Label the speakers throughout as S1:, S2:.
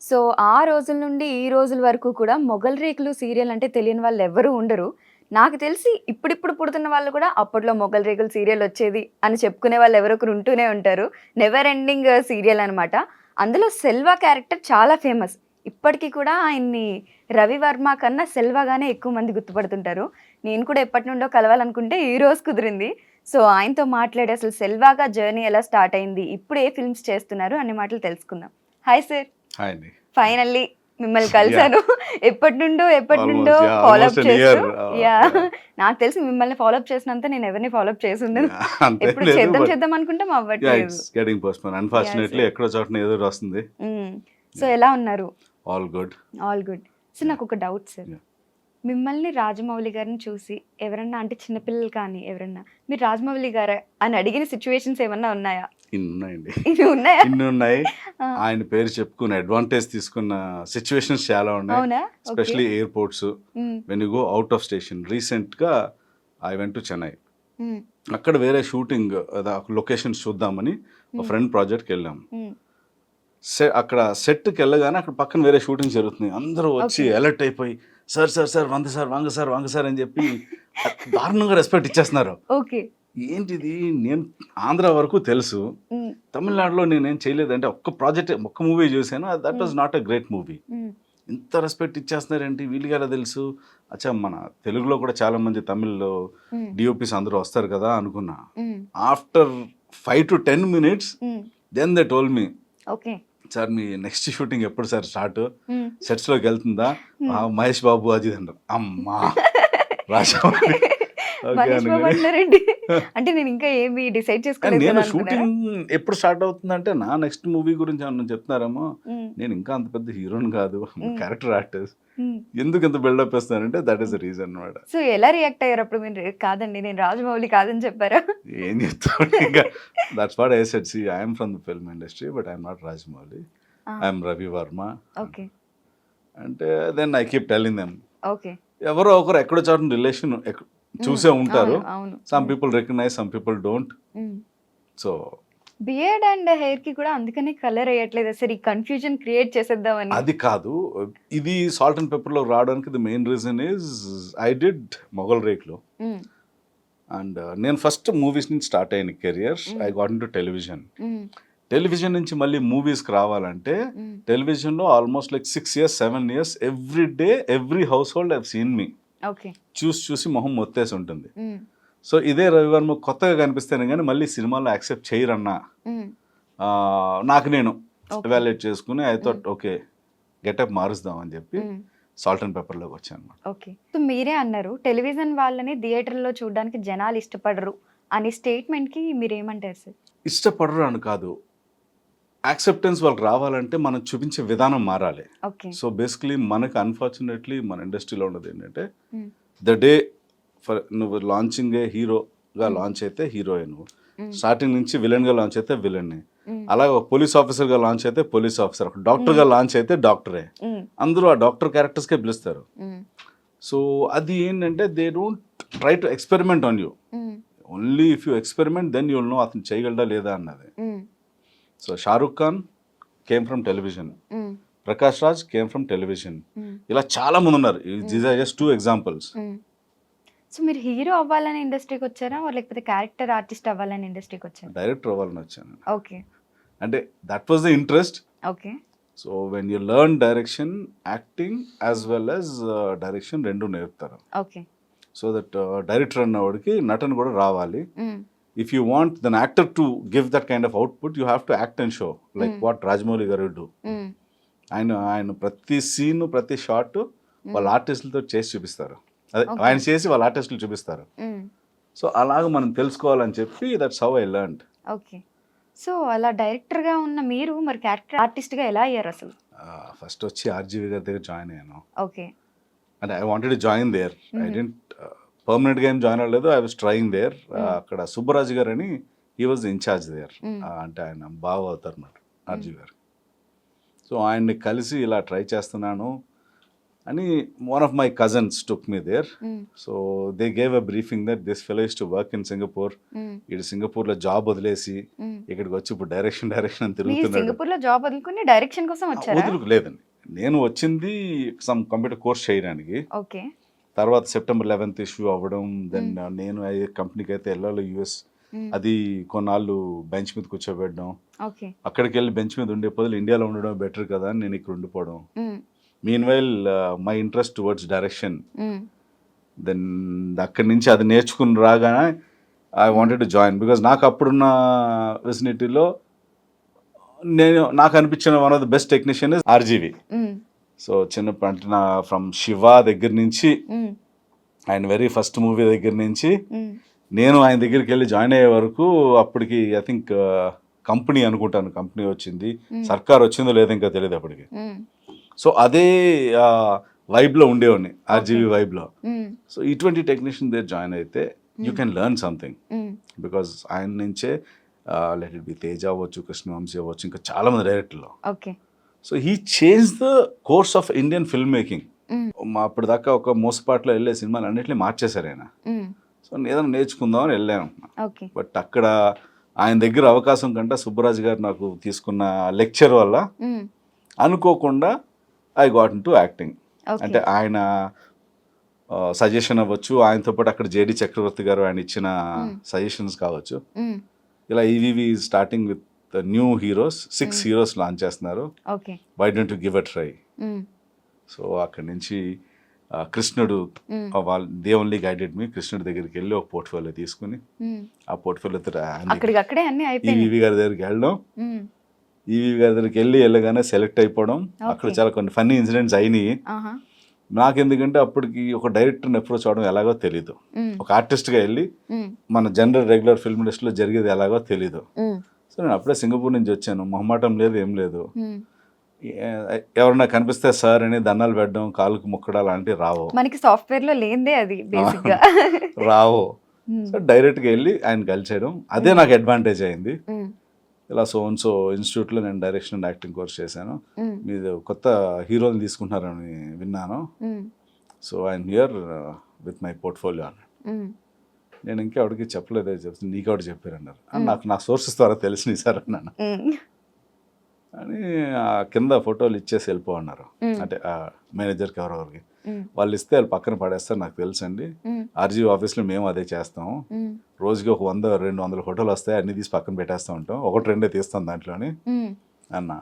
S1: So, ఆ రోజుల నుండి ఈ రోజుల వరకు కూడా 'మొగల్ రేకులు' సీరియల్ అంటే తెలియని వాళ్ళెవ్వరూ ఉండరు. నాకు తెలిసి ఇప్పుడిప్పుడు పుడుతున్న వాళ్ళు కూడా అప్పట్లో 'మొగల్ రేకులు' సీరియల్ వచ్చేది అని చెప్పుకునే వాళ్ళు ఎవరో ఒకరు ఉంటూనే ఉంటారు. నెవర్ ఎండింగ్ సీరియల్ అనమాట. అందులో సెల్వ క్యారెక్టర్ చాలా ఫేమస్. ఇప్పటికి కూడా ఆయన్ని 'రవివర్మ' కన్నా సెల్వగానే ఎక్కువ మంది గుర్తుపడుతుంటారు. నేను కూడా ఎప్పటినుండో కలవాలనుకుంటే ఈ రోజు కుదిరింది. సో, ఆయనతో మాట్లాడి అసలు సెల్వాగా జర్నీ ఎలా స్టార్ట్ అయింది? ఇప్పుడు ఏ ఫిల్మ్స్ చేస్తున్నారు? అన్ని మాటలు తెలుసుకుందాం. Hi sir.
S2: హాయ్ అండి.
S1: ఫైనల్లీ మిమ్మల్ని
S2: యాహ్!
S1: కలిసాను. ఎప్పటినుండో
S2: ఆల్మోస్ట్
S1: ఫాలో
S2: ఆల్మోస్ట్
S1: అప్
S2: ఎన్
S1: చేస్తూ
S2: ఇయర్.
S1: యాహ్!
S2: యాహ్!
S1: నాకు తెలిసి మిమ్మల్ని ఫాలో అప్ చేసినంత నేను ఎవరిని ఫాలో అప్ చేసుండను.
S2: అంతేం
S1: ఎప్పుడు
S2: లేదు.
S1: చేద్దాం
S2: బట్
S1: చేద్దాం అనుకుంటాం
S2: యాహ్!
S1: అవ్వట్లేదు.
S2: It's getting postpone.
S1: Yeah!
S2: Unfortunately
S1: sir.
S2: ఎక్కడో చోటన ఏదో వస్తుంది.
S1: హ్మ్. So,
S2: yeah!
S1: ఎలా ఉన్నారు?
S2: All good.
S1: All good. So,
S2: yeah!
S1: నాకొక డౌట్ సార్.
S2: యాహ్!
S1: మిమ్మల్ని రాజమౌళి గారిని చూసి ఎవరన్నా అంటే చిన్న పిల్లలు కానీ ఎవరన్నా మీరు రాజమౌళి గారా అని అడిగిన సిట్యుయేషన్స్ ఏమన్నా ఉన్నాయా?
S2: ఇన్నున్నాయండి.
S1: ఇవి ఉన్నాయా?
S2: ఇన్నున్నాయి.
S1: ఆ!
S2: ఆయన పేరు చెప్పుకుని అడ్వాంటేజ్ తీసుకున్న సిట్యుయేషన్స్ చాలా ఉన్నాయి.
S1: అవునా? ఓకే.
S2: ఎస్పెషల్లీ ఎయిర్‌పోర్ట్స్
S1: హ్మ్.
S2: When you go out of station. రీసెంట్‌గా ఐ వెంట్ టు చెన్నై.
S1: హ్మ్.
S2: అక్కడ వేరే షూటింగ్ లొకేషన్స్ చూద్దామని ఒక
S1: హ్మ్.
S2: ఫ్రెండ్ ప్రాజెక్ట్‌కెళ్ళాం.
S1: హ్మ్.
S2: అక్కడ సెట్‌కెళ్ళగానే అక్కడ పక్కన వేరే షూటింగ్ జరుగుతున్నాయి. అందరూ వచ్చి
S1: ఓకే.
S2: అలర్ట్ అయిపోయి సార్, సార్, సార్ వంగ సార్, వంగ సార్, వంగ సార్ అని చెప్పి దారుణంగా రెస్పెక్ట్ ఇచ్చేస్తున్నారు.
S1: ఓకే.
S2: ఏంటిది నేను ఆంధ్ర వరకు తెలుసు.
S1: హ్మ్.
S2: తమిళనాడులో నేనేం చేయలేదంటే ఒక్క ప్రాజెక్ట్ ఒక్క మూవీ చూసాను. దట్
S1: హ్మ్.
S2: Was not a great movie.
S1: హ్మ్.
S2: ఇంత రెస్పెక్ట్ ఇచ్చేస్తున్నారేంటి వీళ్ళకి ఎలా తెలుసు? అచ్చా మన తెలుగులో కూడా చాలామంది తమిళ్‌లో
S1: హ్మ్.
S2: డీఓపీస్ అందరూ వస్తారు కదా అనుకున్నా.
S1: Hmm.
S2: After 5-10 minutes
S1: hmm.
S2: Then they told me
S1: okay.
S2: Sir మీ నెక్స్ట్ షూటింగ్ ఎప్పుడు సార్ స్టార్ట్?
S1: హ్మ్.
S2: సెట్స్‌లోకెళ్తుందా?
S1: హ్మ్.
S2: మహేష్ బాబు అది ఇది అన్నారు. అమ్మా! రాజమౌళి ఓకే
S1: మహేష్ బాబు
S2: అనగానే
S1: అంటున్నారేంటి? అంటే నేను ఇంకా ఏమి డిసైడ్ చేసుకోలేదు
S2: నేను
S1: కదా అనుకున్నారా?
S2: షూటింగ్ ఎప్పుడు స్టార్ట్ అవుతుందంటే నా నెక్స్ట్ మూవీ గురించి ఏమన్నా చెప్తున్నారేమో.
S1: హ్మ్.
S2: నేను ఇంకా అంత పెద్ద హీరోని కాదు.
S1: హ్మ్.
S2: Character artist.
S1: హ్మ్.
S2: ఎందుకు ఇంత బిల్డప్ ఇస్తున్నారంటే that is
S1: hmm.
S2: The reason అన్నమాట.
S1: సో, ఎలా రియాక్ట్ అయ్యారప్పుడు మీరు? కాదండి నేను రాజమౌళి కాదని చెప్పారా?
S2: ఏం చెప్తాం ఇంకా that's what I said see I am from the film industry but I am not Rajamouli.
S1: Ah!
S2: I am Ravi Varma
S1: okay.
S2: అంటే then I keep telling them.
S1: Okay.
S2: ఎవరో ఒకరు ఎక్కడో చోట రిలేషన్
S1: హ్మ్.
S2: చూసే ఉంటారు.
S1: అవును. అవును.
S2: Some
S1: hmm.
S2: People recognize, some people don't.
S1: Hmm.
S2: So,
S1: beard and హెయిర్‌కి కూడా అందుకనే కలర్ ఎయట్లేదా సార్? ఈ కన్‌ఫ్యూజన్ క్రియేట్ చేసేద్దామని.
S2: అది కాదు. ఇది 'సాల్ట్ అండ్ పెప్పర్‌లో' రావడానికి the main reason is I did 'Mogali Rekulu'
S1: hmm.
S2: And నేను ఫస్ట్ మూవీస్ నుంచి స్టార్ట్ అయ్యాను career. I
S1: hmm.
S2: Got into television.
S1: Hmm.
S2: Television నుంచి మళ్ళీ మూవీస్‌కి రావాలంటే
S1: హ్మ్.
S2: టెలివిజన్‌లో almost like 6 years, 7 years every day, every household have seen me.
S1: Okay.
S2: చూసి చూసి మొహం మొత్తేసి ఉంటుంది.
S1: హ్మ్.
S2: సో, ఇదే రవివర్మ కొత్తగా కనిపిస్తేనే గాని మళ్ళీ సినిమాలో యాక్సెప్ట్ చేయరన్న
S1: హ్మ్.
S2: నాకు నేను
S1: ఓకే.
S2: ఎవాల్యుయేట్ చేసుకొని I
S1: hmm.
S2: Thought okay. Getup మారుద్దాం అని చెప్పి
S1: హ్మ్.
S2: 'సాల్ట్ అండ్ పెప్పర్‌లోకి' వచ్చానన్నమాట.
S1: ఓకే. సో, మీరే అన్నారు టెలివిజన్ వాళ్ళని థియేటర్‌లో చూడడానికి జనాలు ఇష్టపడరు అనే స్టేట్మెంట్‌కి మీరేమంటారు సార్?
S2: ఇష్టపడరు అని కాదు. యాక్సెప్టెన్స్ వాళ్ళకి రావాలంటే మనం చూపించే విధానం మారాలి.
S1: ఓకే.
S2: సో, బేసికల్లీ మనకు అన్‌ఫార్చునేట్‌లీ మన ఇండస్ట్రీలో ఉన్నదేంటంటే
S1: హ్మ్.
S2: ద డే నువ్వు లాంచింగే హీరోగా
S1: హ్మ్.
S2: లాంచ్ అయితే హీరోయే నువ్వు.
S1: హ్మ్.
S2: స్టార్టింగ్ నుంచి విలన్‌గా లాంచ్ అయితే విలనే.
S1: హ్మ్.
S2: అలాగే ఒక పోలీస్ ఆఫీసర్‌గా లాంచ్ అయితే పోలీస్ ఆఫీసర్. ఒక
S1: హ్మ్.
S2: డాక్టర్‌గా లాంచ్ అయితే డాక్టరే.
S1: హ్మ్.
S2: అందరూ ఆ డాక్టర్ క్యారెక్టర్స్‌కే పిలుస్తారు.
S1: హ్మ్.
S2: సో, అది ఏంటంటే they don't try to experiment on you.
S1: Hmm.
S2: Only if you experiment then you will know అతను చేయగలడా లేదా అన్నది.
S1: హ్మ్.
S2: So, 'Shahrukh Khan' came from television.
S1: Hmm.
S2: 'Prakash Raj' came from television.
S1: హ్మ్.
S2: ఇలా చాలా మందున్నారు.
S1: హ్మ్.
S2: These are just 2 examples.
S1: Hmm. So, మీరు హీరో అవ్వాలని ఇండస్ట్రీకొచ్చారా? లేకపోతే క్యారెక్టర్ ఆర్టిస్ట్ అవ్వాలని ఇండస్ట్రీకొచ్చారా?
S2: డైరెక్టర్ అవ్వాలని వచ్చాను.
S1: ఓకే.
S2: అంటే that was the interest.
S1: Okay.
S2: So, when you learn direction, acting as well as direction 2 నేర్పుతారు.
S1: ఓకే.
S2: సో దట్ డైరెక్టర్ అన్నవాడికి నటన కూడా రావాలి.
S1: Hmm.
S2: If you want then actor to give that kind of output you have to act and show like
S1: hmm.
S2: What Rajamouli garu do.
S1: హ్మ్.
S2: ఆయన ప్రతి scene, ప్రతి shot వాళ్ళ
S1: హ్మ్.
S2: ఆర్టిస్టులతో చేసి చూపిస్తారు. అదే
S1: ఓకే.
S2: ఆయన చేసి వాళ్ళ ఆర్టిస్టులు చూపిస్తారు.
S1: హ్మ్.
S2: సో, అలాగ మనం తెలుసుకోవాలని చెప్పి that's how I learned.
S1: Okay. So, అలా డైరెక్టర్‌గా ఉన్న మీరు మరి క్యారెక్టర్ ఆర్టిస్ట్‌గా ఎలా అయ్యారసలు?
S2: ఫస్ట్ వచ్చి ఆర్‌జీవి గారి దగ్గర జాయిన్ అయ్యాను.
S1: ఓకే.
S2: అంటే I wanted to join there. I
S1: హుహు.
S2: డిడ్ంట్ పర్మనెంట్‌గా ఏం జాయిన్ అవ్వలేదు. I was trying there.
S1: Hmm.
S2: అక్కడ సుబ్బరాజు గారని హి వాస్ ఇన్‌చార్జ్ దేర్.
S1: హ్మ్.
S2: అంటే ఆయన బావ అవుతారన్నమాట
S1: హ్మ్.
S2: ఆర్‌జీవి గారు. సో, ఆయన్ని కలిసి ఇలా ట్రై చేస్తున్నాను. అని one of my cousins took me there. So they gave a briefing that this fellow used to work in Singapore. ఇటు సింగపూర్లో జాబ్ వదిలేసి ఇక్కడికి వచ్చి ఇప్పుడు డైరెక్షన్ అని
S1: మీరు
S2: తిరుగుతున్నాడు.
S1: సింగపూర్ లో జాబ్ వదులుకుని డైరెక్షన్ కోసం వచ్చారా?
S2: వదులుకు లేదండి, నేను వచ్చింది సమ్ కంప్యూటర్ కోర్స్ చేయడానికి.
S1: ఓకే.
S2: తర్వాత September 11th ఇష్యూ అవ్వడం, దెన్ నేను ఏ కంపెనీకి అయితే వెళ్ళాలో యుఎస్, అది కొన్నాళ్ళు బెంచ్ మీద కూర్చోబెట్టడం,
S1: ఓకే.
S2: అక్కడికి వెళ్ళి బెంచ్ మీద ఉండే బదులు ఇండియాలో ఉండడం బెటర్ కదా అని నేను ఇక్కడ ఉండిపోవడం. Meanwhile my interest towards direction, then అక్కడి నుంచి అది నేర్చుకుని రాగానే I wanted to join, because నాకు అప్పుడున్న విసినిటీలో నాకు అనిపించిన one of the best technician is RGV. So చిన్నప్పుడు అంటే నా ఫ్రమ్ శివ దగ్గర నుంచి, ఆయన వెరీ ఫస్ట్ మూవీ దగ్గర నుంచి నేను ఆయన దగ్గరికి వెళ్ళి జాయిన్ అయ్యే వరకు, అప్పటికి ఐ థింక్ కంపెనీ అనుకుంటాను, కంపెనీ వచ్చింది, సర్కార్ వచ్చిందో లేదో ఇంకా తెలియదు అప్పటికి. సో అదే వైబ్లో ఉండేవాడిని, ఆర్జీవి వైబ్లో. సో ఇటువంటి టెక్నీషియన్ దగ్గర జాయిన్ అయితే you can learn something, because ఆయన నుంచే లెట్ ఇట్ బి తేజ అవ్వచ్చు, కృష్ణవంశీ అవ్వచ్చు, ఇంకా చాలా మంది డైరెక్టర్లు. So he change the course of Indian film making. మా అప్పటిదాకా ఒక మోసపాట్లో వెళ్ళే సినిమాలు అన్నింటినీ మార్చేశారు ఆయన. సో ఏదైనా నేర్చుకుందామని వెళ్ళాను. బట్ అక్కడ ఆయన దగ్గర అవకాశం కంటే సుబ్బరాజు గారు నాకు తీసుకున్న లెక్చర్ వల్ల అనుకోకుండా I got in to acting. అంటే ఆయన సజెషన్ అవ్వచ్చు, ఆయనతో పాటు అక్కడ జేడి చక్రవర్తి గారు ఆయన ఇచ్చిన సజెషన్స్ కావచ్చు. ఇలా EVV starting with new heroes, 6 heroes launch చేస్తున్నారు, why don't you give a try. So అక్కడి నుంచి కృష్ణుడు, వాళ్ళు దే ఓన్లీ గైడెడ్ మీ. కృష్ణుడి దగ్గరికి వెళ్ళి ఒక పోర్ట్ఫోలియో తీసుకుని ఆ పోర్ట్ఫోలియోతో ఈవీవి గారి దగ్గరికి వెళ్ళడం, ఈవీవి గారి దగ్గరికి వెళ్ళగానే సెలెక్ట్ అయిపోవడం. అక్కడ చాలా కొన్ని ఫన్నీ ఇన్సిడెంట్స్ అయినాయి నాకు, ఎందుకంటే అప్పటికి ఒక డైరెక్టర్ని అప్రోచ్ అవడం ఎలాగో తెలీదు, ఒక ఆర్టిస్ట్గా వెళ్ళి మన జనరల్ రెగ్యులర్ ఫిల్మ్ ఇండస్ట్రీలో జరిగేది ఎలాగో తెలీదు. సో నేను అప్పుడే సింగపూర్ నుంచి వచ్చాను, మొహమాటం లేదు, ఏం లేదు. ఎవరన్నా కనిపిస్తే సార్ అని దండాలు పెట్టడం, కాలుకు ముక్కడం అలాంటివి రావు,
S1: మనకి సాఫ్ట్వేర్ లో లేదే అది బేసిక్గా
S2: రావు. సో డైరెక్ట్గా వెళ్ళి ఆయన కలిసేయడం, అదే నాకు అడ్వాంటేజ్ అయింది. ఇలా సో ఇన్స్టిట్యూట్లో నేను డైరెక్షన్ అండ్ యాక్టింగ్ కోర్స్ చేశాను, మీరు కొత్త హీరోని తీసుకుంటున్నారని విన్నాను, so I'm here with my portfolio అన్నాడు. నేను ఇంకా ఎవరికి చెప్పలేదే, చెప్తుంది నీకు ఎవరు చెప్పారన్నారు. నాకు నా సోర్సెస్ ద్వారా తెలిసినాయి సార్ అన్నాను. అని కింద ఫోటోలు ఇచ్చేసి వెళ్ళిపోన్నారు, అంటే మేనేజర్కి ఎవరెవరికి వాళ్ళు ఇస్తే వాళ్ళు పక్కన పడేస్తారు, నాకు తెలుసు అండి, ఆర్జీవి ఆఫీస్లో మేము అదే చేస్తాము, రోజుకి ఒక 100-200 ఫోటోలు వస్తాయి, అన్ని తీసి పక్కన పెట్టేస్తూ ఉంటాం, 1-2 తీస్తాం దాంట్లోని అన్న.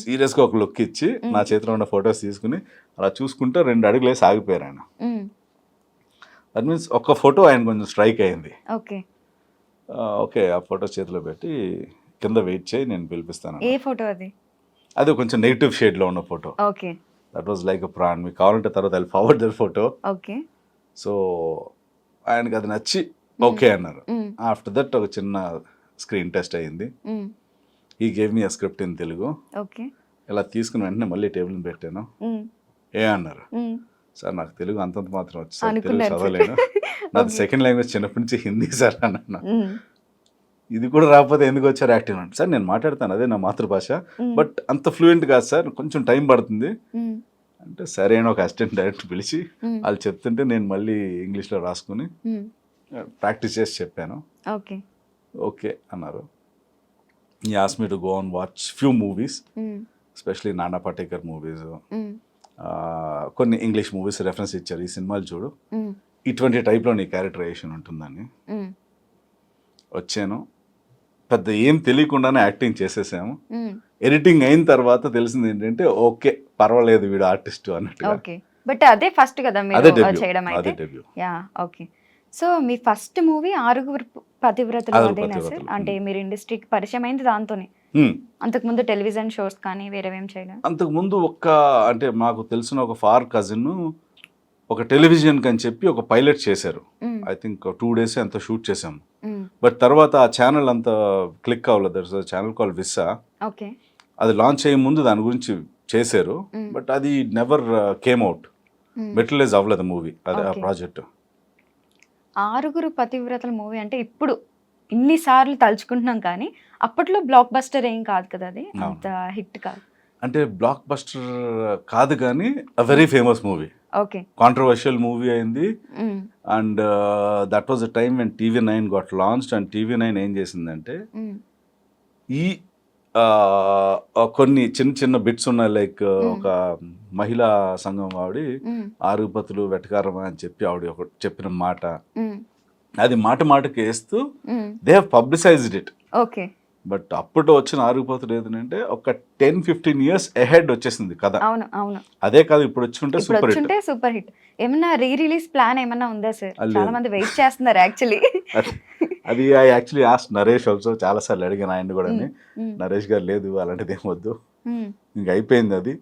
S2: సీరియస్గా ఒక లుక్ ఇచ్చి నా చేతిలో ఉన్న ఫొటోస్ తీసుకుని అలా చూసుకుంటే 2 అడుగులు వేసి ఆగిపోయారు ఆయన. దట్ మీన్స్ ఒక ఫోటో ఆయన కొంచెం స్ట్రైక్ అయింది. ఓకే, ఆ ఫోటో చేతిలో పెట్టి కింద వెయిట్ చేయి, నేను పిలిపిస్తాను.
S1: ఏ ఫోటో అది?
S2: అది కొంచెం నెగిటివ్ షేడ్లో ఉన్న photo. That was like a prawn. మీకు కావాలంటే తర్వాత I forward that photo. So ఆయనకి అది నచ్చి ఓకే అన్నారు. ఆఫ్టర్ దట్ ఒక చిన్న స్క్రీన్ టెస్ట్ అయ్యింది. ఈ gave me a script in Telugu. ఇలా తీసుకుని వెంటనే మళ్ళీ టేబుల్ పెట్టాను. ఏ అన్నారు, సార్ నాకు తెలుగు అంతంత మాత్రం వచ్చి సార్, తెలుగు చదవలేను, నాది సెకండ్ లాంగ్వేజ్ చిన్నప్పటి నుంచి హిందీ సార్ అన్నాను. ఇది కూడా రాకపోతే ఎందుకు వచ్చారు యాక్టింగ్ అంటే, సార్ నేను మాట్లాడతాను, అదే నా మాతృభాష, బట్ అంత ఫ్లూయెంట్ కాదు సార్, కొంచెం టైం పడుతుంది అంటే, సరే అని ఒక అసిస్టెంట్ డైరెక్టర్ పిలిచి వాళ్ళు చెప్తుంటే నేను మళ్ళీ ఇంగ్లీష్లో రాసుకుని ప్రాక్టీస్ చేసి చెప్పాను. ఓకే అన్నారు. ఈ ask me to go on watch few movies, especially నానా పాటేకర్ మూవీస్, కొన్ని ఇంగ్లీష్ మూవీస్ రెఫరెన్స్ ఇచ్చారు, ఈ సినిమాలు చూడు, ఇటువంటి టైప్లో నీ క్యారెక్టరైజేషన్ ఉంటుందని. వచ్చాను, పెద్ద ఏం తెలియకుండానే యాక్టింగ్ చేసేసాము. ఎడిటింగ్ అయిన తర్వాత తెలిసింది ఏంటంటే, ఓకే పర్వాలేదు వీడు ఆర్టిస్ట్ అన్నట్టుగా.
S1: బట్ అదే ఫస్ట్ కదా మీరు చేయడం అయితే. Yeah, okay. సో మీ ఫస్ట్ మూవీ ఆరుగురు పతివ్రతలు అదేనా సార్? అంటే మీరు ఇండస్ట్రీకి పరిచయం అయింది దాంతోనే, అంతకుముందు టెలివిజన్ షోస్ కానీ వేరేవేం చేయలేదు?
S2: అంతకుముందు అంటే మాకు తెలిసిన ఒక ఫార్ కజిన్ ఒక టెలివిజన్ అని చెప్పి ఒక పైలట్ చేశారు. ఐ థింక్ 2 days అంత షూట్ చేసాము. బట్ తర్వాత ఆ ఛానల్ అంత క్లిక్ అవ్వలేదు. That's a channel call విస్సా. అది లాంచ్ అయ్యే ముందు దాని గురించి చేశారు, బట్ అది నెవర్ కేమ్ అవుట్, మెటీరియలైజ్ అవ్వలేదు మూవీ, అదే ఆ ప్రాజెక్ట్.
S1: ఆరుగురు పతివ్రతల మూవీ అంటే ఇప్పుడు ఇన్నిసార్లు తలుచుకుంటున్నాం కానీ అప్పట్లో బ్లాక్ బస్టర్ ఏం కాదు కదా, అది అంత హిట్ కాదు.
S2: అంటే బ్లాక్ బస్టర్ కాదు కానీ a very famous movie,
S1: okay.
S2: Controversial movie అయింది. And that was the time when TV9 got launched. And TV9 ఏం చేసిందంటే ఈ కొన్ని చిన్న చిన్న బిట్స్ ఉన్నాయి, లైక్ ఒక మహిళా సంఘం ఆవిడ ఆరుగుపతులు వెటకారమా అని చెప్పి ఆవిడ ఒక చెప్పిన మాట, అది మాట మాటకి వేస్తూ they have publicised it.
S1: Okay.
S2: But అప్పుడు వచ్చిన ఆరుగుపతులు ఏదంటే ఒక 10-15 years ahead వచ్చేసింది కదా.
S1: అవును అవును.
S2: అదే కాదు ఇప్పుడు వచ్చుంటే
S1: ఇప్పుడు
S2: సూపర్ హిట్.
S1: వచ్చుంటే సూపర్ హిట్. ఏమన్నా రిలీజ్ ప్లాన్ ఏమన్నా ఉందా సార్?
S2: లేదు.
S1: చాలా మంది వెయిట్ చేస్తున్నారు యాక్చువల్లీ.
S2: అది I actually ask Naresh also, చాలా సార్లు అడిగాను ఆయన కూడా. నరేష్ గారు లేదు అలాంటిది ఏం వద్దు, ఇంక అయిపోయింది అది,